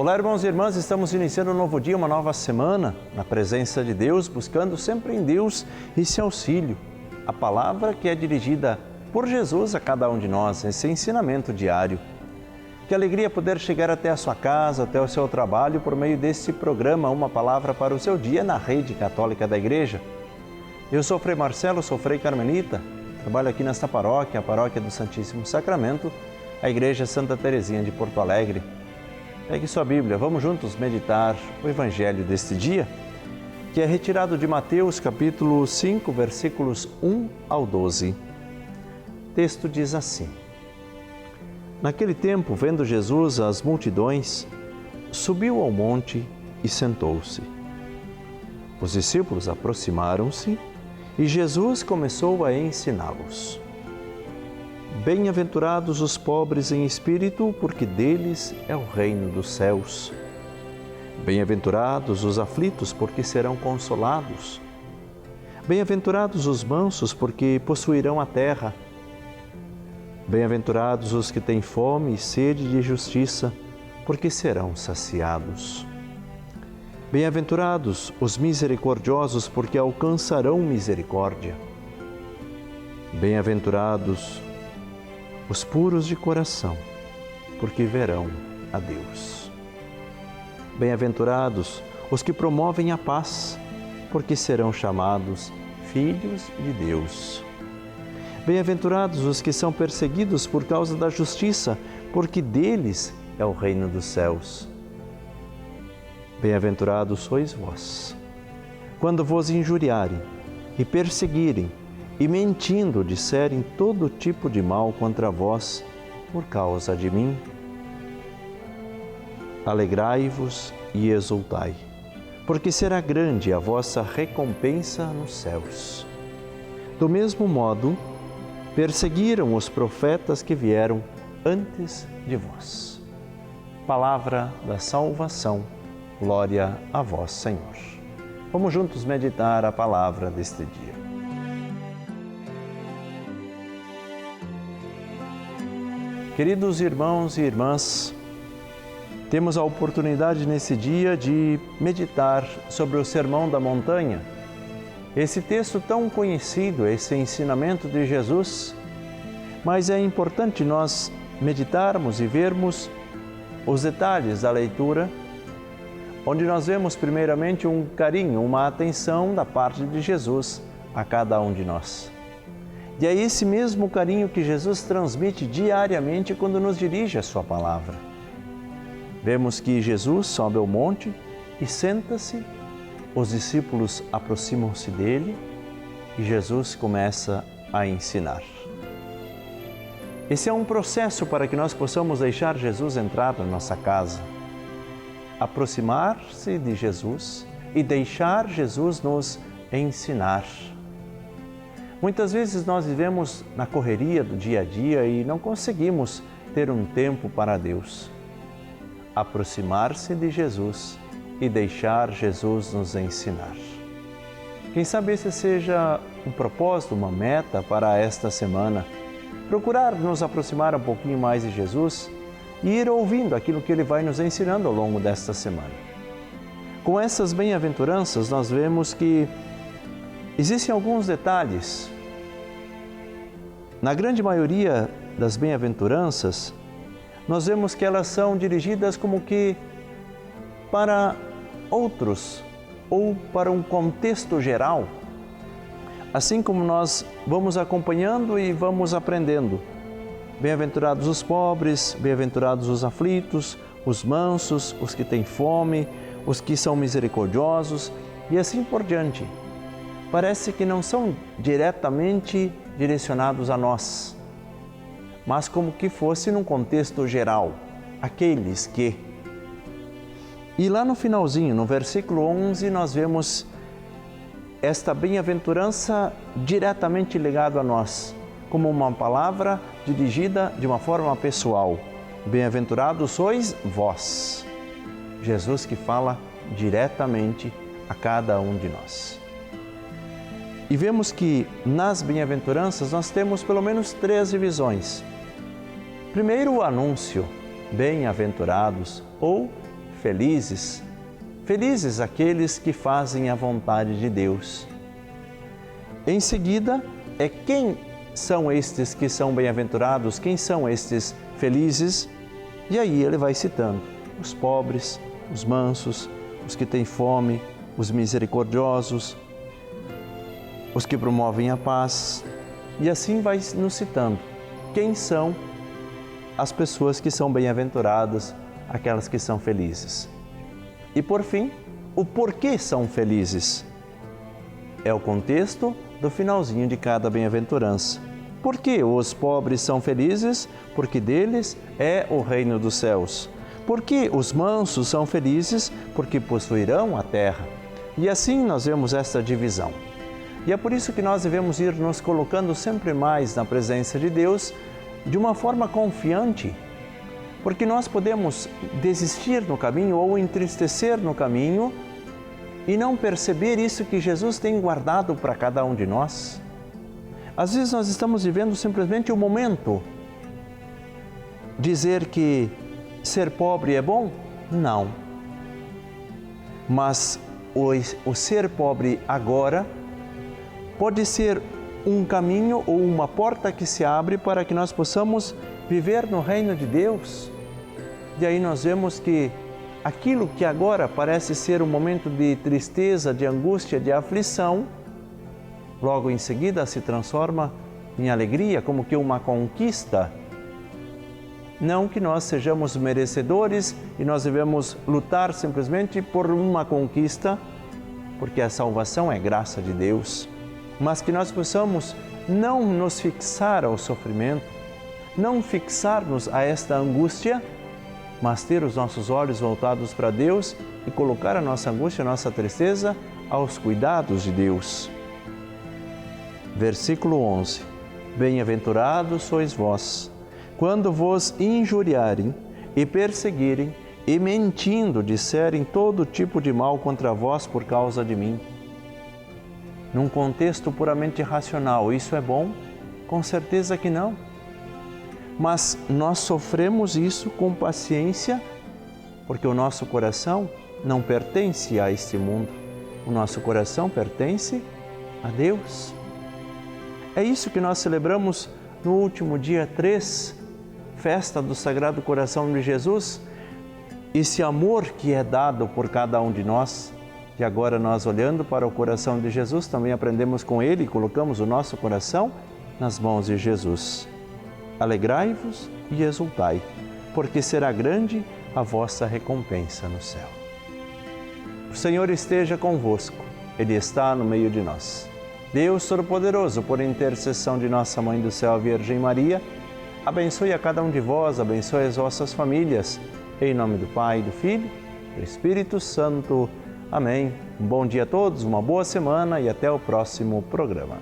Olá, irmãos e irmãs, estamos iniciando um novo dia, uma nova semana, na presença de Deus, buscando sempre em Deus esse auxílio. A palavra que é dirigida por Jesus a cada um de nós, esse ensinamento diário. Que alegria poder chegar até a sua casa, até o seu trabalho, por meio desse programa, Uma Palavra para o Seu Dia, na Rede Católica da Igreja. Eu sou Frei Marcelo, sou Frei Carmelita, trabalho aqui nesta paróquia, a Paróquia do Santíssimo Sacramento, a Igreja Santa Teresinha de Porto Alegre. Pegue sua Bíblia, vamos juntos meditar o Evangelho deste dia, que é retirado de Mateus capítulo 5, versículos 1 ao 12. O texto diz assim: Naquele tempo, vendo Jesus as multidões, subiu ao monte e sentou-se. Os discípulos aproximaram-se e Jesus começou a ensiná-los. Bem-aventurados os pobres em espírito, porque deles é o reino dos céus. Bem-aventurados os aflitos, porque serão consolados. Bem-aventurados os mansos, porque possuirão a terra. Bem-aventurados os que têm fome e sede de justiça, porque serão saciados. Bem-aventurados os misericordiosos, porque alcançarão misericórdia. Bem-aventurados os puros de coração, porque verão a Deus. Bem-aventurados os que promovem a paz, porque serão chamados filhos de Deus. Bem-aventurados os que são perseguidos por causa da justiça, porque deles é o reino dos céus. Bem-aventurados sois vós, quando vos injuriarem e perseguirem, e mentindo disserem todo tipo de mal contra vós por causa de mim. Alegrai-vos e exultai, porque será grande a vossa recompensa nos céus. Do mesmo modo, perseguiram os profetas que vieram antes de vós. Palavra da salvação, glória a vós, Senhor. Vamos juntos meditar a palavra deste dia. Queridos irmãos e irmãs, temos a oportunidade nesse dia de meditar sobre o Sermão da Montanha. Esse texto tão conhecido, esse ensinamento de Jesus, mas é importante nós meditarmos e vermos os detalhes da leitura, onde nós vemos primeiramente um carinho, uma atenção da parte de Jesus a cada um de nós. E é esse mesmo carinho que Jesus transmite diariamente quando nos dirige a sua palavra. Vemos que Jesus sobe ao monte e senta-se, os discípulos aproximam-se dele e Jesus começa a ensinar. Esse é um processo para que nós possamos deixar Jesus entrar na nossa casa. Aproximar-se de Jesus e deixar Jesus nos ensinar. Muitas vezes nós vivemos na correria do dia a dia e não conseguimos ter um tempo para Deus. Aproximar-se de Jesus e deixar Jesus nos ensinar. Quem sabe esse seja um propósito, uma meta para esta semana. Procurar nos aproximar um pouquinho mais de Jesus e ir ouvindo aquilo que Ele vai nos ensinando ao longo desta semana. Com essas bem-aventuranças, nós vemos que existem alguns detalhes. Na grande maioria das bem-aventuranças, nós vemos que elas são dirigidas como que para outros ou para um contexto geral, assim como nós vamos acompanhando e vamos aprendendo. Bem-aventurados os pobres, bem-aventurados os aflitos, os mansos, os que têm fome, os que são misericordiosos e assim por diante. Parece que não são diretamente direcionados a nós, mas como que fosse num contexto geral, aqueles que. E lá no finalzinho, no versículo 11, nós vemos esta bem-aventurança diretamente ligada a nós, como uma palavra dirigida de uma forma pessoal. Bem-aventurados sois vós. Jesus que fala diretamente a cada um de nós. E vemos que nas bem-aventuranças nós temos pelo menos 3 divisões. Primeiro, o anúncio, bem-aventurados ou felizes. Felizes aqueles que fazem a vontade de Deus. Em seguida, quem são estes que são bem-aventurados? Quem são estes felizes? E aí ele vai citando os pobres, os mansos, os que têm fome, os misericordiosos, os que promovem a paz. E assim vai nos citando quem são as pessoas que são bem-aventuradas, aquelas que são felizes. E por fim, o porquê são felizes. É o contexto do finalzinho de cada bem-aventurança. Por que os pobres são felizes? Porque deles é o reino dos céus. Por que os mansos são felizes? Porque possuirão a terra. E assim nós vemos esta divisão. E é por isso que nós devemos ir nos colocando sempre mais na presença de Deus de uma forma confiante, porque nós podemos desistir no caminho ou entristecer no caminho e não perceber isso que Jesus tem guardado para cada um de nós. Às vezes nós estamos vivendo simplesmente o momento. Dizer que ser pobre é bom? Não. Mas o ser pobre agora pode ser um caminho ou uma porta que se abre para que nós possamos viver no reino de Deus. E aí nós vemos que aquilo que agora parece ser um momento de tristeza, de angústia, de aflição, logo em seguida se transforma em alegria, como que uma conquista. Não que nós sejamos merecedores e nós devemos lutar simplesmente por uma conquista, porque a salvação é graça de Deus, mas que nós possamos não nos fixar ao sofrimento, não fixar-nos a esta angústia, mas ter os nossos olhos voltados para Deus e colocar a nossa angústia, a nossa tristeza aos cuidados de Deus. Versículo 11. Bem-aventurados sois vós, quando vos injuriarem e perseguirem e mentindo disserem todo tipo de mal contra vós por causa de mim. Num contexto puramente racional, isso é bom? Com certeza que não. Mas nós sofremos isso com paciência, porque o nosso coração não pertence a este mundo. O nosso coração pertence a Deus. É isso que nós celebramos no último dia 3, festa do Sagrado Coração de Jesus, esse amor que é dado por cada um de nós. E agora nós, olhando para o coração de Jesus, também aprendemos com Ele e colocamos o nosso coração nas mãos de Jesus. Alegrai-vos e exultai, porque será grande a vossa recompensa no céu. O Senhor esteja convosco, Ele está no meio de nós. Deus Todo-Poderoso, por intercessão de nossa Mãe do Céu, a Virgem Maria, abençoe a cada um de vós, abençoe as vossas famílias, em nome do Pai, do Filho, do Espírito Santo. Amém. Um bom dia a todos, uma boa semana e até o próximo programa.